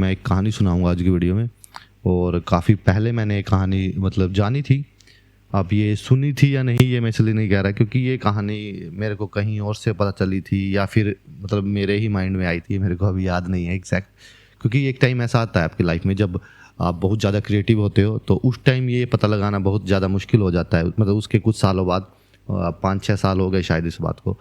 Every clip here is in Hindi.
मैं एक कहानी सुनाऊंगा आज की वीडियो में। और काफ़ी पहले मैंने ये कहानी मतलब जानी थी। अब ये सुनी थी या नहीं ये मैं इसलिए नहीं कह रहा, क्योंकि ये कहानी मेरे को कहीं और से पता चली थी या फिर मतलब मेरे ही माइंड में आई थी, मेरे को अभी याद नहीं है एग्जैक्ट। क्योंकि एक टाइम ऐसा आता है आपकी लाइफ में जब आप बहुत ज़्यादा क्रिएटिव होते हो, तो उस टाइम ये पता लगाना बहुत ज़्यादा मुश्किल हो जाता है। मतलब उसके कुछ सालों बाद, 5-6 साल हो गए शायद इस बात को,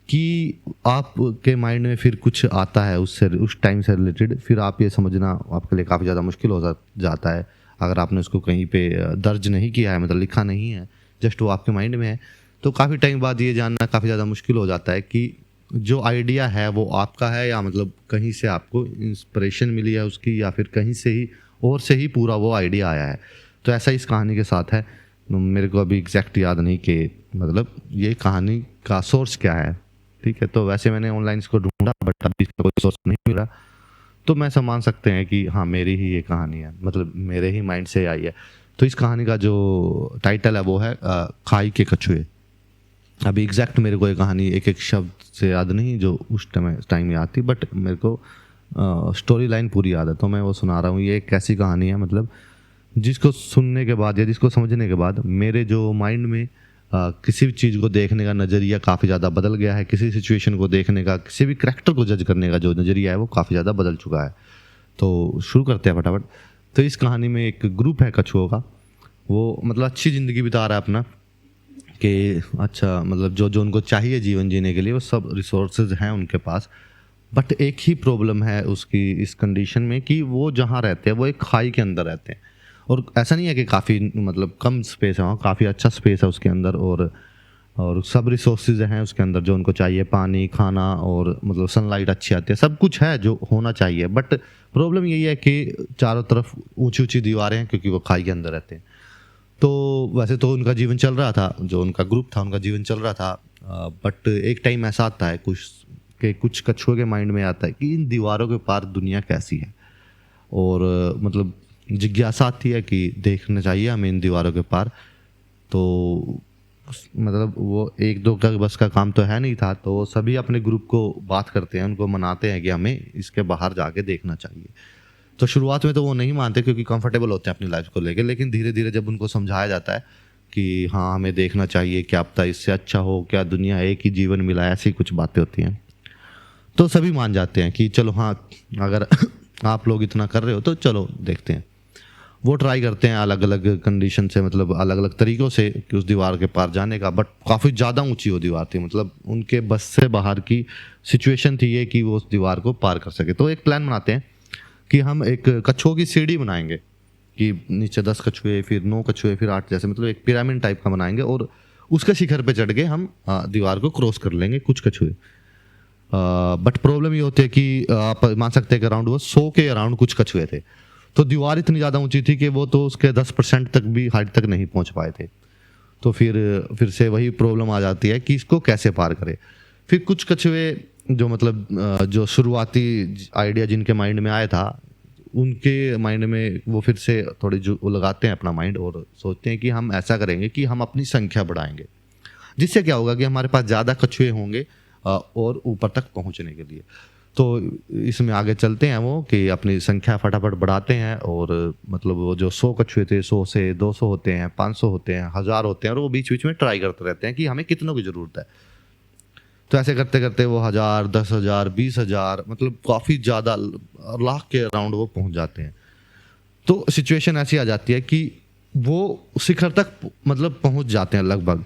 कि आपके माइंड में फिर कुछ आता है उससे उस टाइम से रिलेटेड, फिर आप ये समझना आपके लिए काफ़ी ज़्यादा मुश्किल हो जाता है अगर आपने उसको कहीं पे दर्ज नहीं किया है, मतलब लिखा नहीं है, जस्ट वो आपके माइंड में है। तो काफ़ी टाइम बाद ये जानना काफ़ी ज़्यादा मुश्किल हो जाता है कि जो आइडिया है वो आपका है या मतलब कहीं से आपको इंस्पिरेशन मिली है उसकी, या फिर कहीं से ही और से ही पूरा वो आइडिया आया है। तो ऐसा इस कहानी के साथ है। मेरे को अभी एग्जैक्ट याद नहीं कि मतलब ये कहानी का सोर्स क्या है। ठीक है, तो वैसे मैंने ऑनलाइन इसको ढूंढा बट अभी इसका कोई सोर्स नहीं मिला। तो मैं ऐसा मान सकते हैं कि हाँ मेरी ही ये कहानी है, मतलब मेरे ही माइंड से आई है। तो इस कहानी का जो टाइटल है वो है खाई के कछुए। अभी एग्जैक्ट मेरे को ये कहानी एक एक शब्द से याद नहीं जो उस टाइम याद थी, बट मेरे को स्टोरी लाइन पूरी याद है, तो मैं वो सुना रहा हूँ। ये एक ऐसी कहानी है मतलब जिसको सुनने के बाद या जिसको समझने के बाद मेरे जो माइंड में किसी भी चीज़ को देखने का नज़रिया काफ़ी ज़्यादा बदल गया है। किसी सिचुएशन को देखने का, किसी भी करैक्टर को जज करने का जो नज़रिया है वो काफ़ी ज़्यादा बदल चुका है। तो शुरू करते हैं फटाफट। तो इस कहानी में एक ग्रुप है कछुओं का, वो मतलब अच्छी ज़िंदगी बिता रहा है अपना, कि अच्छा मतलब जो जो उनको चाहिए जीवन जीने के लिए वो सब रिसोर्सेज हैं उनके पास। बट एक ही प्रॉब्लम है उसकी इस कंडीशन में कि वो जहाँ रहते हैं वो एक खाई के अंदर रहते हैं। और ऐसा नहीं है कि काफ़ी मतलब कम स्पेस है, वहाँ काफ़ी अच्छा स्पेस है उसके अंदर, और सब रिसोर्सेज हैं उसके अंदर जो उनको चाहिए, पानी, खाना, और मतलब सनलाइट अच्छी आती है, सब कुछ है जो होना चाहिए। बट प्रॉब्लम यही है कि चारों तरफ ऊंची ऊंची दीवारें हैं क्योंकि वो खाई के अंदर रहते हैं। तो वैसे तो उनका जीवन चल रहा था, जो उनका ग्रुप था उनका जीवन चल रहा था, बट एक टाइम ऐसा आता है कुछ कछुए के माइंड में आता है कि इन दीवारों के पार दुनिया कैसी है। और मतलब जिज्ञासा आती है कि देखना चाहिए हमें इन दीवारों के पार। तो मतलब वो एक दो का बस का काम तो है नहीं था, तो वो सभी अपने ग्रुप को बात करते हैं, उनको मनाते हैं कि हमें इसके बाहर जाके देखना चाहिए। तो शुरुआत में तो वो नहीं मानते क्योंकि कंफर्टेबल होते हैं अपनी लाइफ को लेकर, लेकिन धीरे धीरे जब उनको समझाया जाता है कि हाँ हमें देखना चाहिए, क्या पता इससे अच्छा हो, क्या दुनिया एक ही जीवन मिला है, ऐसी कुछ बातें होती हैं, तो सभी मान जाते हैं कि चलो हाँ अगर आप लोग इतना कर रहे हो तो चलो देखते हैं। वो ट्राई करते हैं अलग अलग कंडीशन से, मतलब अलग अलग तरीक़ों से कि उस दीवार के पार जाने का, बट काफ़ी ज़्यादा ऊंची वो दीवार थी, मतलब उनके बस से बाहर की सिचुएशन थी ये कि वो उस दीवार को पार कर सके। तो एक प्लान बनाते हैं कि हम एक कछुओं की सीढ़ी बनाएंगे कि नीचे 10 कछुए, फिर 9 कछुए, फिर 8, जैसे मतलब एक पिरामिड टाइप का बनाएंगे, और उसके शिखर पे चढ़ के हम दीवार को क्रॉस कर लेंगे कुछ कछुए। बट प्रॉब्लम ये होती है कि आप मान सकते हैं कि अराउंड वो 100 के अराउंड कुछ कछुए थे। तो दीवार इतनी ज़्यादा ऊंची थी कि वो तो उसके 10% तक भी हाइट तक नहीं पहुंच पाए थे। तो फिर से वही प्रॉब्लम आ जाती है कि इसको कैसे पार करें। फिर कुछ कछुए जो मतलब जो शुरुआती आइडिया जिनके माइंड में आया था, उनके माइंड में वो फिर से थोड़ी जो वो लगाते हैं अपना माइंड और सोचते हैं कि हम ऐसा करेंगे कि हम अपनी संख्या बढ़ाएंगे, जिससे क्या होगा कि हमारे पास ज़्यादा कछुए होंगे और ऊपर तक पहुंचने के लिए। तो इसमें आगे चलते हैं वो कि अपनी संख्या फटाफट बढ़ाते हैं, और मतलब वो जो 100 कछुए थे, 100 से 200 होते हैं, 500 होते हैं, 1000 होते हैं, और वो बीच बीच में ट्राई करते रहते हैं कि हमें कितनों की ज़रूरत है। तो ऐसे करते करते वो 1000, 10,000, 20,000, मतलब काफ़ी ज़्यादा लाख के अराउंड वो पहुंच जाते हैं। तो सिचुएशन ऐसी आ जाती है कि वो शिखर तक मतलब पहुंच जाते हैं लगभग,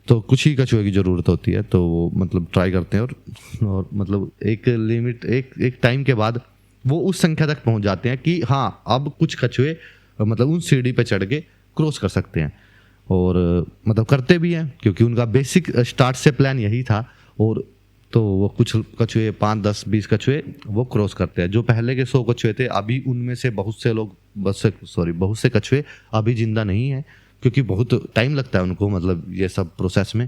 तो कुछ ही कछुए की ज़रूरत होती है। तो वो मतलब ट्राई करते हैं, और मतलब एक लिमिट, एक टाइम के बाद वो उस संख्या तक पहुंच जाते हैं कि हाँ अब कुछ कछुए मतलब उन सीढ़ी पे चढ़ के क्रॉस कर सकते हैं, और मतलब करते भी हैं क्योंकि उनका बेसिक स्टार्ट से प्लान यही था। और तो वो कुछ कछुए 5, 10, 20 कछुए वो क्रॉस करते हैं। जो पहले के 100 कछुए थे, अभी उनमें से बहुत से कछुए अभी जिंदा नहीं है, क्योंकि बहुत टाइम लगता है उनको मतलब ये सब प्रोसेस में।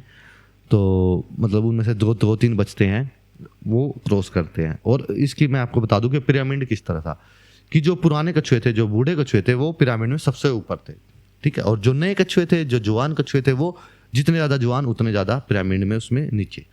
तो मतलब उनमें से दो तीन बचते हैं, वो क्रॉस करते हैं। और इसकी मैं आपको बता दूं कि पिरामिड किस तरह था कि जो पुराने कछुए थे, जो बूढ़े कछुए थे, वो पिरामिड में सबसे ऊपर थे। ठीक है, और जो नए कछुए थे, जो जवान कछुए थे, वो जितने ज़्यादा जवान उतने ज़्यादा पिरामिड में उसमें नीचे।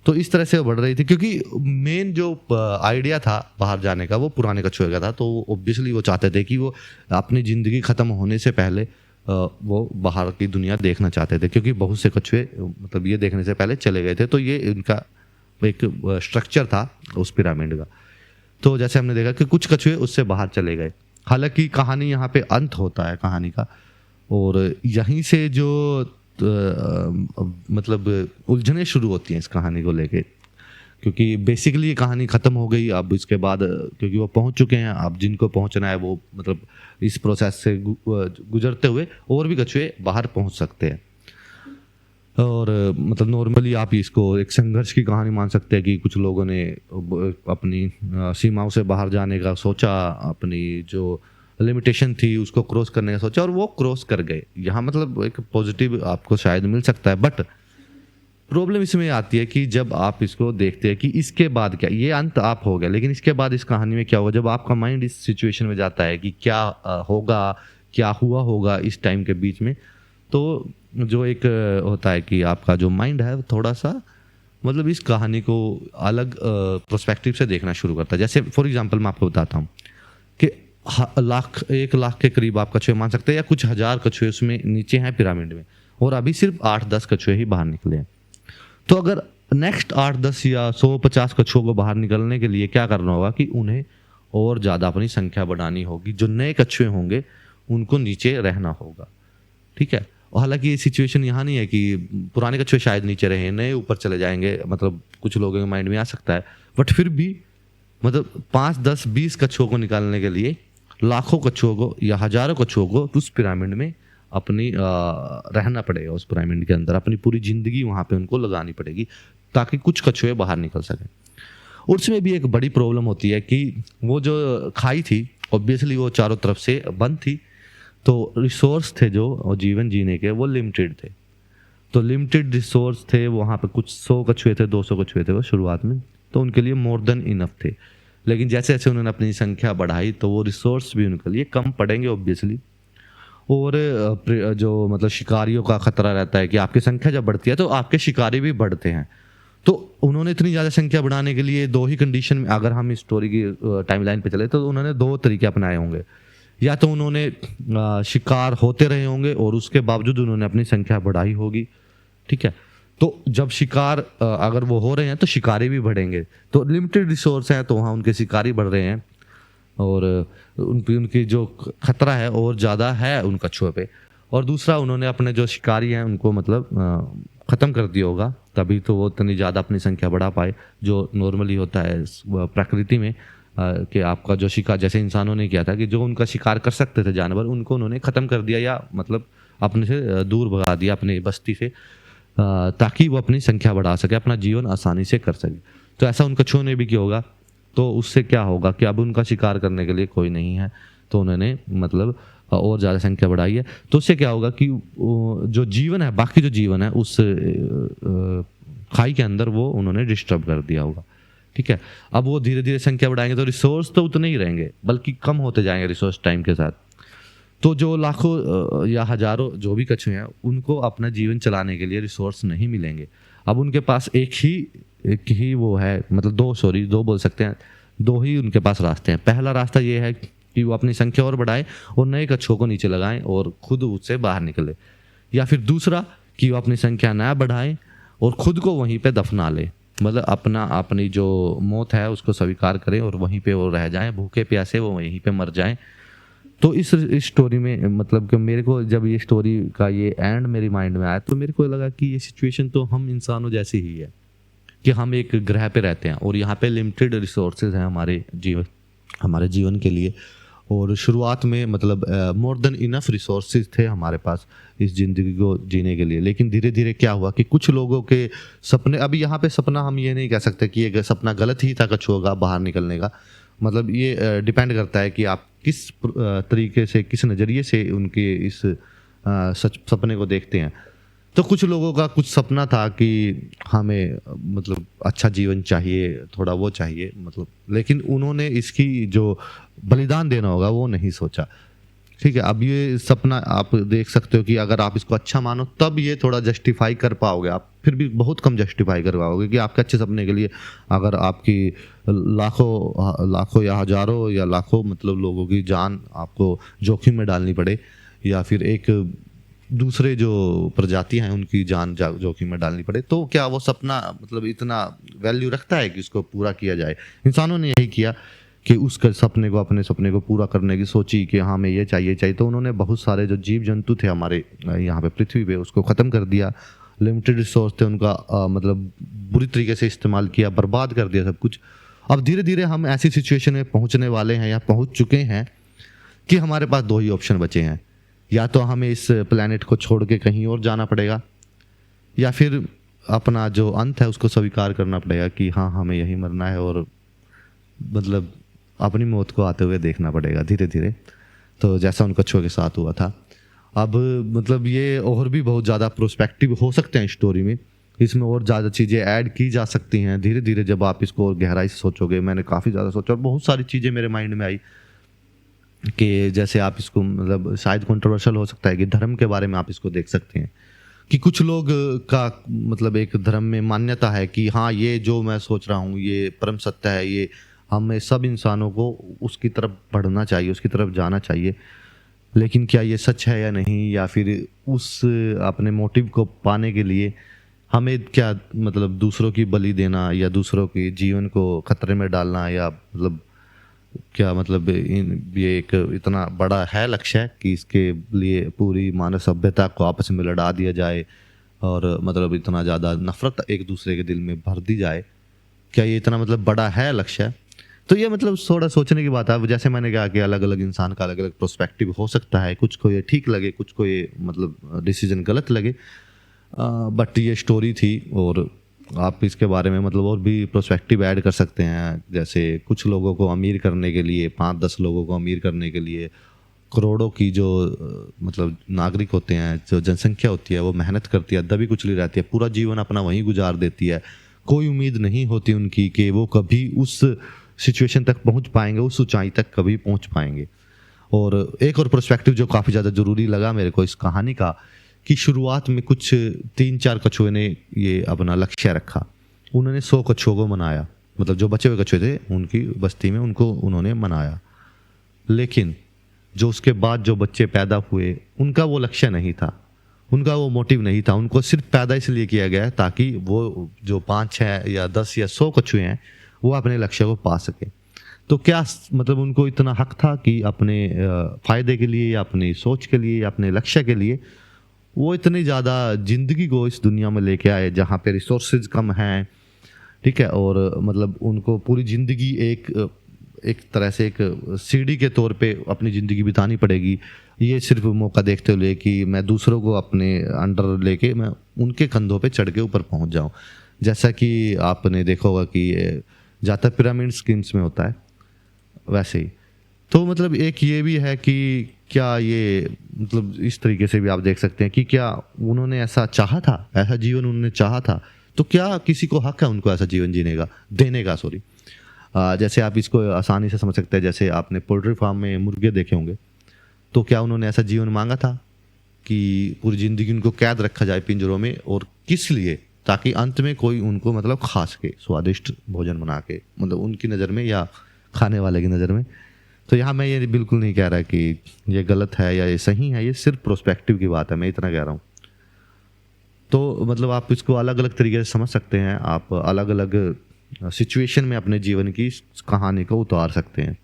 तो इस तरह से वो बढ़ रही थी, क्योंकि मेन जो आइडिया था बाहर जाने का वो पुराने कछुए का था। तो ऑब्वियसली वो चाहते थे कि वो अपनी ज़िंदगी ख़त्म होने से पहले वो बाहर की दुनिया देखना चाहते थे, क्योंकि बहुत से कछुए मतलब ये देखने से पहले चले गए थे। तो ये इनका एक स्ट्रक्चर था उस पिरामिड का। तो जैसे हमने देखा कि कुछ कछुए उससे बाहर चले गए। हालांकि कहानी यहाँ पे अंत होता है कहानी का, और यहीं से जो मतलब उलझने शुरू होती हैं इस कहानी को लेके, क्योंकि बेसिकली ये कहानी ख़त्म हो गई। अब इसके बाद क्योंकि वो पहुंच चुके हैं, अब जिनको पहुंचना है वो मतलब इस प्रोसेस से गुजरते हुए और भी कछुए बाहर पहुंच सकते हैं। और मतलब नॉर्मली आप इसको एक संघर्ष की कहानी मान सकते हैं कि कुछ लोगों ने अपनी सीमाओं से बाहर जाने का सोचा, अपनी जो लिमिटेशन थी उसको क्रॉस करने का सोचा और वो क्रॉस कर गए। यहाँ मतलब एक पॉजिटिव आपको शायद मिल सकता है, बट प्रॉब्लम इसमें आती है कि जब आप इसको देखते हैं कि इसके बाद क्या, ये अंत आप हो गया, लेकिन इसके बाद इस कहानी में क्या होगा, जब आपका माइंड इस सिचुएशन में जाता है कि क्या होगा, क्या हुआ होगा इस टाइम के बीच में, तो जो एक होता है कि आपका जो माइंड है थोड़ा सा मतलब इस कहानी को अलग प्रोस्पेक्टिव से देखना शुरू करता है। जैसे फॉर एग्जांपल मैं आपको बताता हूँ कि 1 लाख के करीब आप कछुए मान सकते हैं, या कुछ हज़ार कछुए उसमें नीचे हैं पिरामिड में, और अभी सिर्फ 8-10 कछुए ही बाहर निकले हैं। तो अगर नेक्स्ट 8-10 या 100-50 कछुओं को बाहर निकलने के लिए क्या करना होगा कि उन्हें और ज़्यादा अपनी संख्या बढ़ानी होगी। जो नए कछुए होंगे उनको नीचे रहना होगा, ठीक है। और हालांकि ये सिचुएशन यहाँ नहीं है कि पुराने कछुए शायद नीचे रहे, नए ऊपर चले जाएंगे, मतलब कुछ लोगों के माइंड में आ सकता है। बट फिर भी मतलब 5-10-20 कछुओं को निकालने के लिए लाखों कछुओं को या हज़ारों कछुओं को उस पिरामिड में अपनी रहना पड़ेगा, उस पिरामिड के अंदर अपनी पूरी ज़िंदगी वहाँ पे उनको लगानी पड़ेगी ताकि कुछ कछुए बाहर निकल सकें। और उसमें भी एक बड़ी प्रॉब्लम होती है कि वो जो खाई थी ऑब्वियसली वो चारों तरफ से बंद थी, तो रिसोर्स थे जो जीवन जीने के वो लिमिटेड थे। तो लिमिटेड रिसोर्स थे, वहाँ पे कुछ 100 कछुए थे, 200 कछुए थे वो शुरुआत में, तो उनके लिए मोर देन इनफ थे। लेकिन जैसे जैसे उन्होंने अपनी संख्या बढ़ाई तो वो रिसोर्स भी उनके लिए कम पड़ेंगे ऑब्वियसली। और जो मतलब शिकारियों का खतरा रहता है कि आपकी संख्या जब बढ़ती है तो आपके शिकारी भी बढ़ते हैं। तो उन्होंने इतनी ज़्यादा संख्या बढ़ाने के लिए 2 ही कंडीशन में, अगर हम इस स्टोरी की टाइमलाइन पे चले तो उन्होंने 2 तरीके अपनाए होंगे। या तो उन्होंने शिकार होते रहे होंगे और उसके बावजूद उन्होंने अपनी संख्या बढ़ाई होगी, ठीक है। तो जब शिकार अगर वो हो रहे हैं तो शिकारी भी बढ़ेंगे। तो लिमिटेड रिसोर्स हैं तो वहाँ उनके शिकारी बढ़ रहे हैं, और उनकी जो खतरा है और ज़्यादा है उन कछुओं पे। और दूसरा उन्होंने अपने जो शिकारी हैं उनको मतलब ख़त्म कर दिया होगा, तभी तो वो इतनी ज़्यादा अपनी संख्या बढ़ा पाए। जो नॉर्मली होता है प्रकृति में कि आपका जो शिकार, जैसे इंसानों ने किया था कि जो उनका शिकार कर सकते थे जानवर, उनको उन्होंने ख़त्म कर दिया या मतलब अपने से दूर भगा दिया अपनी बस्ती से, ताकि वो अपनी संख्या बढ़ा सके, अपना जीवन आसानी से कर सके। तो ऐसा उन कछुओं ने भी किया होगा। तो उससे क्या होगा कि अब उनका शिकार करने के लिए कोई नहीं है, तो उन्होंने मतलब और ज़्यादा संख्या बढ़ाई है। तो उससे क्या होगा कि जो जीवन है, बाकी जो जीवन है उस खाई के अंदर वो उन्होंने डिस्टर्ब कर दिया होगा, ठीक है। अब वो धीरे धीरे संख्या बढ़ाएंगे तो रिसोर्स तो उतने ही रहेंगे, बल्कि कम होते जाएंगे रिसोर्स टाइम के साथ। तो जो लाखों या हजारों जो भी कछुए हैं उनको अपना जीवन चलाने के लिए रिसोर्स नहीं मिलेंगे। अब उनके पास एक ही वो है, मतलब 2 बोल सकते हैं, 2 ही उनके पास रास्ते हैं। पहला रास्ता ये है कि वो अपनी संख्या और बढ़ाएं और नए कछुओं को नीचे लगाएं और खुद उससे बाहर निकले, या फिर दूसरा कि वो अपनी संख्या ना बढ़ाएं और खुद को वहीं पे दफना ले, मतलब अपनी जो मौत है उसको स्वीकार करें और वहीं पे वो रह जाएं, भूखे प्यासे वो वहीं पे मर जाएं। तो इस स्टोरी में मतलब कि मेरे को जब ये स्टोरी का ये एंड मेरे माइंड में आया तो मेरे को लगा कि ये सिचुएशन तो हम इंसानों जैसी ही है कि हम एक ग्रह पे रहते हैं और यहाँ पे लिमिटेड रिसोर्सेज हैं हमारे जीवन के लिए। और शुरुआत में मतलब मोर देन इनफ रिसोर्सेज थे हमारे पास इस ज़िंदगी को जीने के लिए। लेकिन धीरे धीरे क्या हुआ कि कुछ लोगों के सपने, अभी यहाँ पे सपना हम ये नहीं कह सकते कि ये सपना गलत ही था कछुओं का बाहर निकलने का, मतलब ये डिपेंड करता है कि आप किस तरीके से, किस नज़रिए से उनके इस सपने को देखते हैं। तो कुछ लोगों का कुछ सपना था कि हमें मतलब अच्छा जीवन चाहिए, थोड़ा वो चाहिए मतलब, लेकिन उन्होंने इसकी जो बलिदान देना होगा वो नहीं सोचा, ठीक है। अब ये सपना आप देख सकते हो कि अगर आप इसको अच्छा मानो तब ये थोड़ा जस्टिफाई कर पाओगे, आप फिर भी बहुत कम जस्टिफाई कर पाओगे कि आपके अच्छे सपने के लिए अगर आपकी लाखों या हज़ारों या लाखों मतलब लोगों की जान आपको जोखिम में डालनी पड़े, या फिर एक दूसरे जो प्रजातियां हैं उनकी जान जोखिम में डालनी पड़े, तो क्या वो सपना मतलब इतना वैल्यू रखता है कि इसको पूरा किया जाए? इंसानों ने यही किया कि उसके सपने को, अपने सपने को पूरा करने की सोची कि हाँ हमें ये चाहिए, तो उन्होंने बहुत सारे जो जीव जंतु थे हमारे यहाँ पे पृथ्वी पे उसको ख़त्म कर दिया। लिमिटेड रिसोर्स थे उनका मतलब बुरी तरीके से इस्तेमाल किया, बर्बाद कर दिया सब कुछ। अब धीरे धीरे हम ऐसी सिचुएशन में पहुँचने वाले हैं या पहुँच चुके हैं कि हमारे पास दो ही ऑप्शन बचे हैं, या तो हमें इस प्लेनेट को छोड़ के कहीं और जाना पड़ेगा, या फिर अपना जो अंत है उसको स्वीकार करना पड़ेगा कि हाँ हमें यहीं मरना है और मतलब अपनी मौत को आते हुए देखना पड़ेगा धीरे धीरे। तो जैसा उन कछुओं के साथ हुआ था। अब मतलब ये और भी बहुत ज़्यादा प्रोस्पेक्टिव हो सकते हैं स्टोरी में, इसमें और ज़्यादा चीज़ें ऐड की जा सकती हैं धीरे धीरे जब आप इसको और गहराई से सोचोगे। मैंने काफ़ी ज़्यादा सोचा और बहुत सारी चीज़ें मेरे माइंड में आई कि जैसे आप इसको मतलब शायद कंट्रोवर्शियल हो सकता है कि धर्म के बारे में आप इसको देख सकते हैं कि कुछ लोग का मतलब एक धर्म में मान्यता है कि हाँ ये जो मैं सोच रहा हूँ ये परम सत्य है, ये हमें सब इंसानों को उसकी तरफ बढ़ना चाहिए, उसकी तरफ जाना चाहिए। लेकिन क्या ये सच है या नहीं, या फिर उस अपने मोटिव को पाने के लिए हमें क्या मतलब दूसरों की बलि देना या दूसरों के जीवन को खतरे में डालना, या मतलब क्या मतलब ये एक इतना बड़ा है लक्ष्य है कि इसके लिए पूरी मानव सभ्यता को आपस में लड़ा दिया जाए और मतलब इतना ज़्यादा नफरत एक दूसरे के दिल में भर दी जाए? क्या ये इतना मतलब बड़ा है लक्ष्य? तो ये मतलब थोड़ा सोचने की बात है। जैसे मैंने कहा कि अलग अलग इंसान का अलग अलग प्रोस्पेक्टिव हो सकता है, कुछ को ये ठीक लगे, कुछ को ये मतलब डिसीजन गलत लगे, बट ये स्टोरी थी और आप इसके बारे में मतलब और भी प्रोस्पेक्टिव ऐड कर सकते हैं। जैसे कुछ लोगों को अमीर करने के लिए, 5-10 लोगों को अमीर करने के लिए करोड़ों की जो मतलब नागरिक होते हैं, जो जनसंख्या होती है वो मेहनत करती है, दबी कुचली रहती है, पूरा जीवन अपना वहीं गुजार देती है। कोई उम्मीद नहीं होती उनकी कि वो कभी उस सिचुएशन तक पहुंच पाएंगे, उस ऊंचाई तक कभी पहुंच पाएंगे। और एक और पर्सपेक्टिव जो काफ़ी ज़्यादा ज़रूरी लगा मेरे को इस कहानी का, कि शुरुआत में कुछ 3-4 कछुए ने ये अपना लक्ष्य रखा। उन्होंने 100 कछुओं को मनाया, मतलब जो बचे हुए कछुए थे उनकी बस्ती में उनको उन्होंने मनाया। लेकिन जो उसके बाद जो बच्चे पैदा हुए उनका वो लक्ष्य नहीं था, उनका वो मोटिव नहीं था। उनको सिर्फ पैदा इसलिए किया गया ताकि वो जो 5-6 या 10 या 100 कछुए हैं वो अपने लक्ष्य को पा सके। तो क्या मतलब उनको इतना हक था कि अपने फ़ायदे के लिए या अपनी सोच के लिए या अपने लक्ष्य के लिए वो इतनी ज़्यादा ज़िंदगी को इस दुनिया में लेके आए जहाँ पे रिसोर्सेज कम हैं, ठीक है, और मतलब उनको पूरी ज़िंदगी एक तरह से एक सीढ़ी के तौर पे अपनी ज़िंदगी बितानी पड़ेगी, ये सिर्फ मौका देखते हुए कि मैं दूसरों को अपने अंडर लेके मैं उनके कंधों पे चढ़ के ऊपर पहुंच जाऊं। जैसा कि आपने देखा होगा कि ज़्यादातर पिरामिड स्कीम्स में होता है वैसे ही। तो मतलब एक ये भी है कि क्या ये मतलब इस तरीके से भी आप देख सकते हैं कि क्या उन्होंने ऐसा चाहा था, ऐसा जीवन उन्होंने चाहा था, तो क्या किसी को हक है उनको ऐसा जीवन जीने का, देने का, सॉरी। जैसे आप इसको आसानी से समझ सकते हैं, जैसे आपने पोल्ट्री फार्म में मुर्गे देखे होंगे, तो क्या उन्होंने ऐसा जीवन मांगा था कि पूरी ज़िंदगी उनको कैद रखा जाए पिंजरों में, और किस लिए? ताकि अंत में कोई उनको मतलब खा सके, स्वादिष्ट भोजन बना के, मतलब उनकी नज़र में या खाने वाले की नज़र में। तो यहाँ मैं ये बिल्कुल नहीं कह रहा कि ये गलत है या ये सही है, ये सिर्फ प्रोस्पेक्टिव की बात है, मैं इतना कह रहा हूँ। तो मतलब आप इसको अलग अलग तरीके से समझ सकते हैं, आप अलग अलग सिचुएशन में अपने जीवन की कहानी को उतार सकते हैं।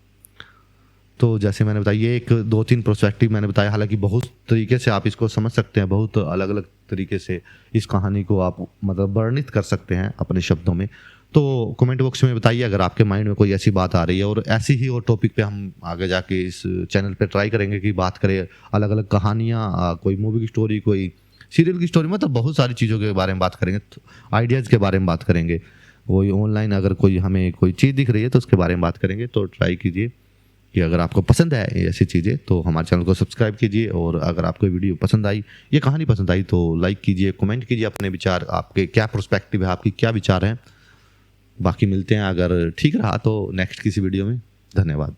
तो जैसे मैंने बताया ये 1-2-3 प्रोस्पेक्टिव मैंने बताया, हालांकि बहुत तरीके से आप इसको समझ सकते हैं, बहुत अलग अलग तरीके से इस कहानी को आप मतलब वर्णित कर सकते हैं अपने शब्दों में। तो कमेंट बॉक्स में बताइए अगर आपके माइंड में कोई ऐसी बात आ रही है, और ऐसी ही और टॉपिक पे हम आगे जाके इस चैनल पे ट्राई करेंगे कि बात करें अलग अलग कहानियाँ, कोई मूवी की स्टोरी, कोई सीरियल की स्टोरी, मतलब बहुत सारी चीज़ों के बारे में बात करेंगे, आइडियाज़ के बारे में बात करेंगे। वही ऑनलाइन अगर कोई हमें कोई चीज़ दिख रही है तो उसके बारे में बात करेंगे। तो ट्राई कीजिए कि अगर आपको पसंद है ऐसी चीज़ें तो हमारे चैनल को सब्सक्राइब कीजिए, और अगर आपको वीडियो पसंद आई, ये कहानी पसंद आई, तो लाइक कीजिए, कमेंट कीजिए अपने विचार, आपके क्या पर्सपेक्टिव है, आपकी क्या विचार हैं। बाकी मिलते हैं अगर ठीक रहा तो नेक्स्ट किसी वीडियो में। धन्यवाद।